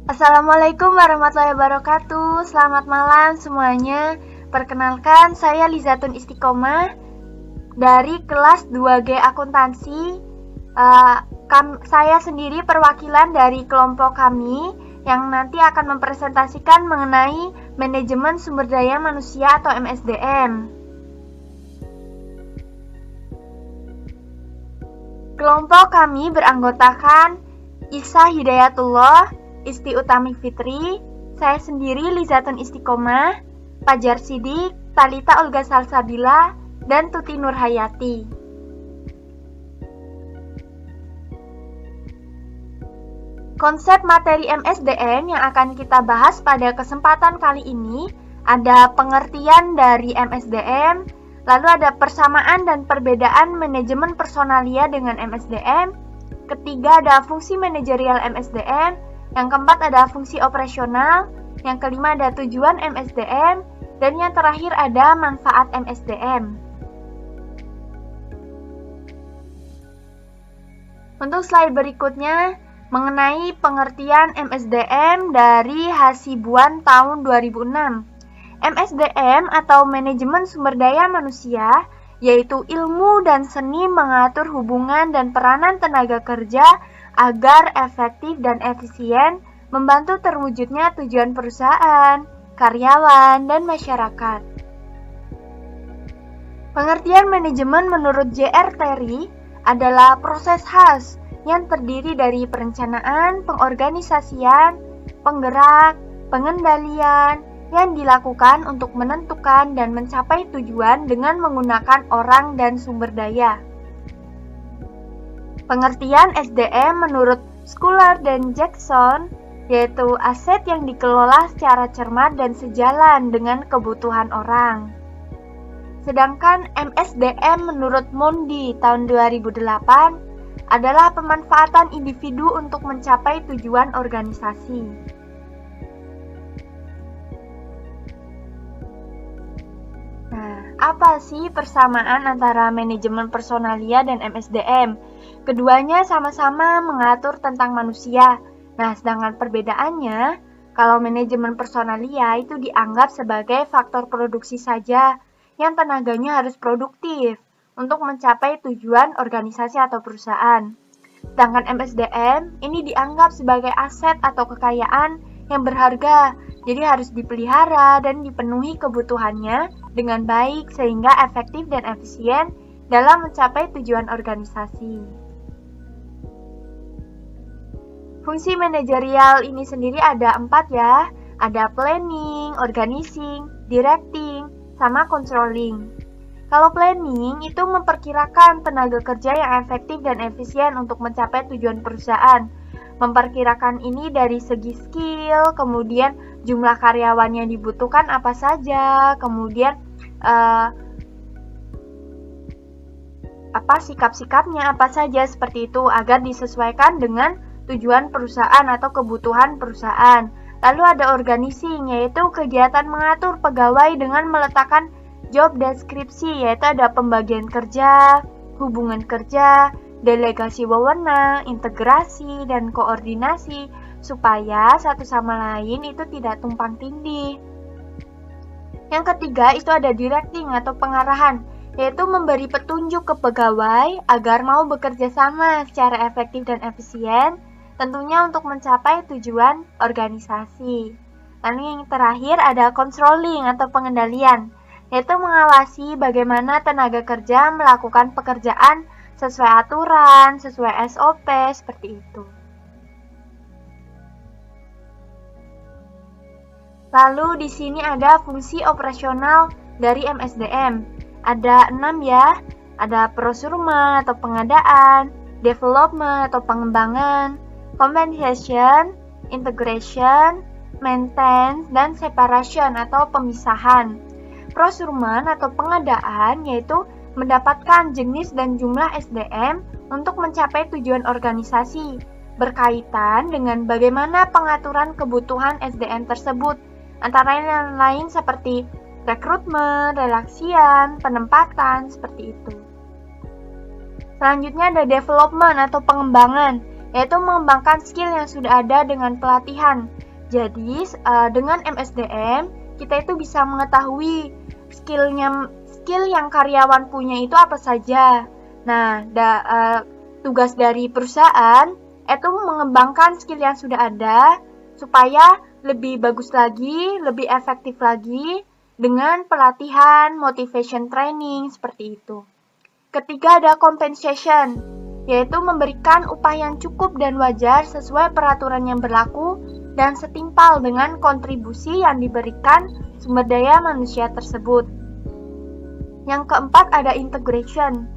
Assalamualaikum warahmatullahi wabarakatuh. Selamat malam semuanya. Perkenalkan, saya Lizatun Istiqomah dari kelas 2G Akuntansi. Saya sendiri perwakilan dari kelompok kami yang nanti akan mempresentasikan mengenai manajemen sumber daya manusia atau MSDM. Kelompok kami beranggotakan Isa Hidayatullah, Isti Utami Fitri, saya sendiri Lizatun Istiqomah, Fajar Sidik, Talita Olga Salsabila, dan Tuti Nurhayati. Konsep materi MSDM yang akan kita bahas pada kesempatan kali ini ada pengertian dari MSDM, lalu ada persamaan dan perbedaan manajemen personalia dengan MSDM, ketiga ada fungsi manajerial MSDM, yang keempat ada fungsi operasional, yang kelima ada tujuan MSDM, dan yang terakhir ada manfaat MSDM. Untuk slide berikutnya, mengenai pengertian MSDM dari Hasibuan tahun 2006. MSDM atau Manajemen Sumber Daya Manusia, yaitu ilmu dan seni mengatur hubungan dan peranan tenaga kerja agar efektif dan efisien, membantu terwujudnya tujuan perusahaan, karyawan, dan masyarakat. Pengertian manajemen menurut J.R. Terry adalah proses khas yang terdiri dari perencanaan, pengorganisasian, penggerak, pengendalian, yang dilakukan untuk menentukan dan mencapai tujuan dengan menggunakan orang dan sumber daya. Pengertian SDM menurut Schuller dan Jackson yaitu aset yang dikelola secara cermat dan sejalan dengan kebutuhan orang. Sedangkan MSDM menurut Mondi tahun 2008 adalah pemanfaatan individu untuk mencapai tujuan organisasi. Apa sih persamaan antara manajemen personalia dan MSDM? Keduanya sama-sama mengatur tentang manusia. Nah, sedangkan perbedaannya, kalau manajemen personalia itu dianggap sebagai faktor produksi saja, yang tenaganya harus produktif untuk mencapai tujuan organisasi atau perusahaan. Sedangkan MSDM ini dianggap sebagai aset atau kekayaan yang berharga, jadi harus dipelihara dan dipenuhi kebutuhannya dengan baik sehingga efektif dan efisien dalam mencapai tujuan organisasi. Fungsi manajerial ini sendiri ada 4 ya, ada planning, organizing, directing, sama controlling. Kalau planning itu memperkirakan tenaga kerja yang efektif dan efisien untuk mencapai tujuan perusahaan. Memperkirakan ini dari segi skill, kemudian jumlah karyawan yang dibutuhkan apa saja, kemudian sikap-sikapnya apa saja seperti itu agar disesuaikan dengan tujuan perusahaan atau kebutuhan perusahaan. Lalu ada organizing, yaitu kegiatan mengatur pegawai dengan meletakkan job deskripsi, yaitu ada pembagian kerja, hubungan kerja, delegasi wewenang, integrasi, dan koordinasi supaya satu sama lain itu tidak tumpang tindih. Yang ketiga itu ada directing atau pengarahan, yaitu memberi petunjuk ke pegawai agar mau bekerja sama secara efektif dan efisien, tentunya untuk mencapai tujuan organisasi. Lalu yang terakhir ada controlling atau pengendalian, yaitu mengawasi bagaimana tenaga kerja melakukan pekerjaan sesuai aturan, sesuai SOP, seperti itu. Lalu di sini ada fungsi operasional dari MSDM. Ada 6 ya, ada procurement atau pengadaan, development atau pengembangan, compensation, integration, maintenance, dan separation atau pemisahan. Procurement atau pengadaan yaitu mendapatkan jenis dan jumlah SDM untuk mencapai tujuan organisasi, berkaitan dengan bagaimana pengaturan kebutuhan SDM tersebut, antara lain seperti rekrutmen, relaksian, penempatan, seperti itu. Selanjutnya ada development atau pengembangan, yaitu mengembangkan skill yang sudah ada dengan pelatihan. Jadi, dengan MSDM, kita itu bisa mengetahui skill yang karyawan punya itu apa saja. Nah, tugas dari perusahaan itu mengembangkan skill yang sudah ada supaya lebih bagus lagi, lebih efektif lagi dengan pelatihan, motivation training, seperti itu. Ketiga ada compensation, yaitu memberikan upah yang cukup dan wajar sesuai peraturan yang berlaku dan setimpal dengan kontribusi yang diberikan sumber daya manusia tersebut. Yang keempat ada integration,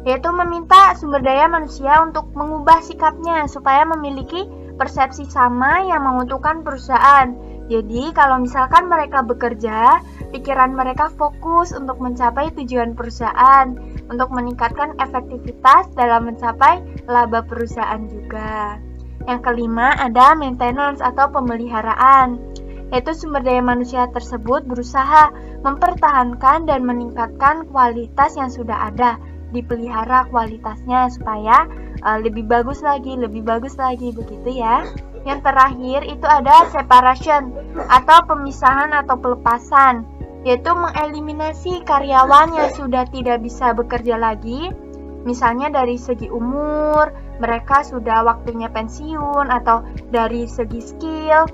yaitu meminta sumber daya manusia untuk mengubah sikapnya supaya memiliki persepsi sama yang menguntungkan perusahaan. Jadi, kalau misalkan mereka bekerja, pikiran mereka fokus untuk mencapai tujuan perusahaan, untuk meningkatkan efektivitas dalam mencapai laba perusahaan juga. Yang kelima ada maintenance atau pemeliharaan, yaitu sumber daya manusia tersebut berusaha mempertahankan dan meningkatkan kualitas yang sudah ada, dipelihara kualitasnya supaya lebih bagus lagi begitu ya. Yang terakhir itu ada separation atau pemisahan atau pelepasan, yaitu mengeliminasi karyawan yang sudah tidak bisa bekerja lagi, misalnya dari segi umur, mereka sudah waktunya pensiun, atau dari segi skill.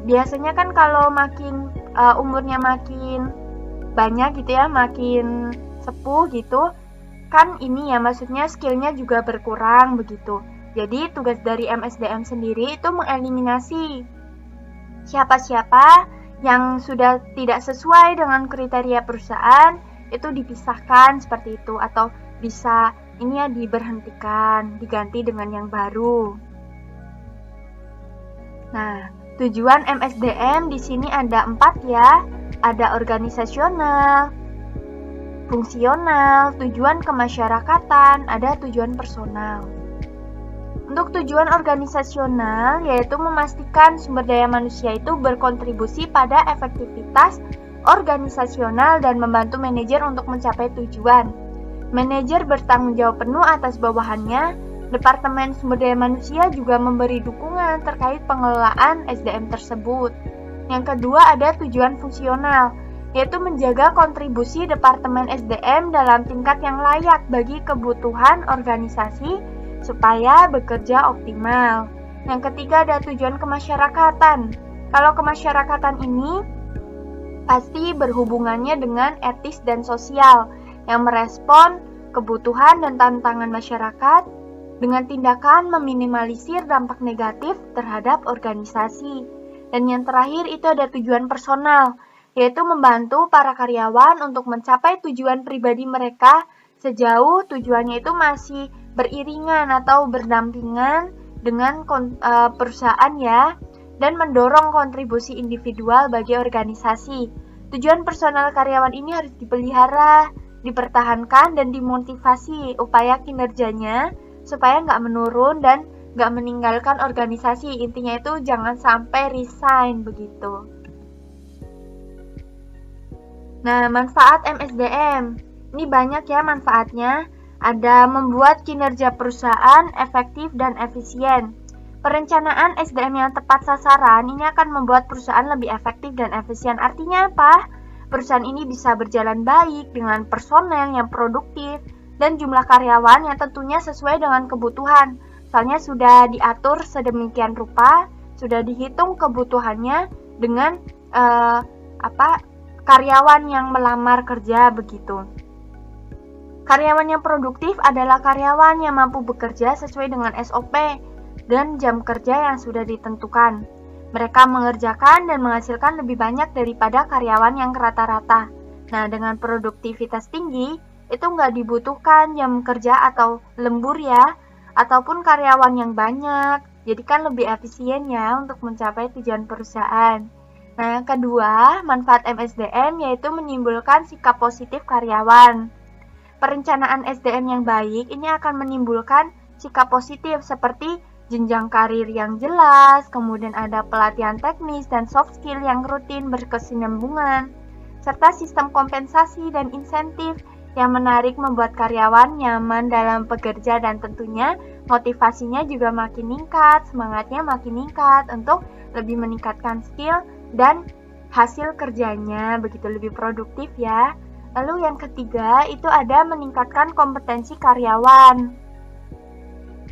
Biasanya kan kalau makin umurnya makin banyak gitu ya, makin sepuh gitu, kan ini ya maksudnya skillnya juga berkurang begitu. Jadi tugas dari MSDM sendiri itu mengeliminasi siapa-siapa yang sudah tidak sesuai dengan kriteria perusahaan, itu dipisahkan seperti itu, atau bisa ini ya diberhentikan, diganti dengan yang baru. Nah, tujuan MSDM di sini ada 4 ya. Ada organisasional, fungsional, tujuan kemasyarakatan, ada tujuan personal. Untuk tujuan organisasional, yaitu memastikan sumber daya manusia itu berkontribusi pada efektivitas organisasional dan membantu manajer untuk mencapai tujuan. Manajer bertanggung jawab penuh atas bawahannya. Departemen Sumber Daya Manusia juga memberi dukungan terkait pengelolaan SDM tersebut. Yang kedua ada tujuan fungsional, yaitu menjaga kontribusi Departemen SDM dalam tingkat yang layak bagi kebutuhan organisasi supaya bekerja optimal. Yang ketiga ada tujuan kemasyarakatan. Kalau kemasyarakatan ini pasti berhubungannya dengan etis dan sosial yang merespon kebutuhan dan tantangan masyarakat dengan tindakan meminimalisir dampak negatif terhadap organisasi. Dan yang terakhir itu ada tujuan personal, yaitu membantu para karyawan untuk mencapai tujuan pribadi mereka sejauh tujuannya itu masih beriringan atau berdampingan dengan perusahaan ya, dan mendorong kontribusi individual bagi organisasi. Tujuan personal karyawan ini harus dipelihara, dipertahankan, dan dimotivasi upaya kinerjanya supaya nggak menurun dan nggak meninggalkan organisasi. Intinya itu jangan sampai resign begitu. Nah, manfaat MSDM ini banyak ya manfaatnya. Ada membuat kinerja perusahaan efektif dan efisien. Perencanaan SDM yang tepat sasaran ini akan membuat perusahaan lebih efektif dan efisien. Artinya apa? Perusahaan ini bisa berjalan baik dengan personel yang produktif dan jumlah karyawan yang tentunya sesuai dengan kebutuhan. Soalnya sudah diatur sedemikian rupa, sudah dihitung kebutuhannya dengan karyawan yang melamar kerja begitu. Karyawan yang produktif adalah karyawan yang mampu bekerja sesuai dengan SOP dan jam kerja yang sudah ditentukan. Mereka mengerjakan dan menghasilkan lebih banyak daripada karyawan yang rata-rata. Nah, dengan produktivitas tinggi, itu nggak dibutuhkan jam kerja atau lembur ya, ataupun karyawan yang banyak. Jadi kan lebih efisien ya untuk mencapai tujuan perusahaan. Nah, yang kedua, manfaat MSDM yaitu menimbulkan sikap positif karyawan. Perencanaan SDM yang baik ini akan menimbulkan sikap positif seperti jenjang karir yang jelas, kemudian ada pelatihan teknis dan soft skill yang rutin berkesinambungan, serta sistem kompensasi dan insentif yang menarik membuat karyawan nyaman dalam bekerja dan tentunya motivasinya juga makin meningkat, semangatnya makin meningkat untuk lebih meningkatkan skill dan hasil kerjanya, begitu lebih produktif ya. Lalu yang ketiga itu ada meningkatkan kompetensi karyawan.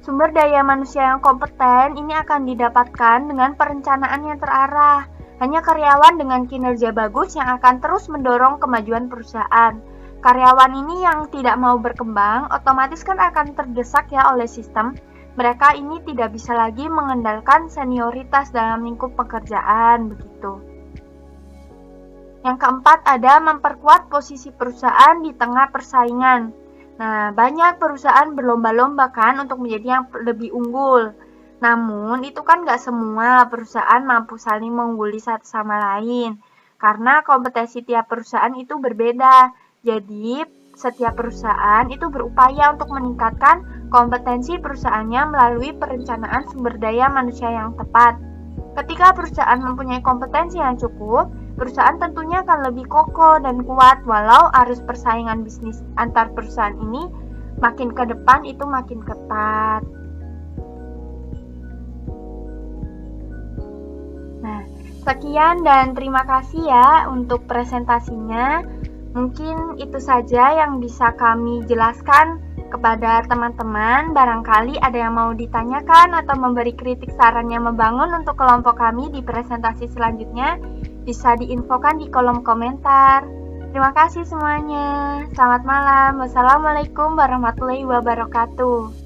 Sumber daya manusia yang kompeten ini akan didapatkan dengan perencanaan yang terarah. Hanya karyawan dengan kinerja bagus yang akan terus mendorong kemajuan perusahaan. Karyawan ini yang tidak mau berkembang, otomatis kan akan terdesak ya oleh sistem. Mereka ini tidak bisa lagi mengandalkan senioritas dalam lingkup pekerjaan, begitu. Yang keempat ada memperkuat posisi perusahaan di tengah persaingan. Nah, banyak perusahaan berlomba-lomba kan untuk menjadi yang lebih unggul. Namun, itu kan nggak semua perusahaan mampu saling mengungguli satu sama lain. Karena kompetensi tiap perusahaan itu berbeda. Jadi, setiap perusahaan itu berupaya untuk meningkatkan kompetensi perusahaannya melalui perencanaan sumber daya manusia yang tepat. Ketika perusahaan mempunyai kompetensi yang cukup, perusahaan tentunya akan lebih kokoh dan kuat walau arus persaingan bisnis antar perusahaan ini makin ke depan itu makin ketat. Nah, sekian dan terima kasih ya untuk presentasinya. Mungkin itu saja yang bisa kami jelaskan kepada teman-teman. Barangkali ada yang mau ditanyakan atau memberi kritik saran yang membangun untuk kelompok kami di presentasi selanjutnya, bisa diinfokan di kolom komentar. Terima kasih semuanya. Selamat malam. Wassalamualaikum warahmatullahi wabarakatuh.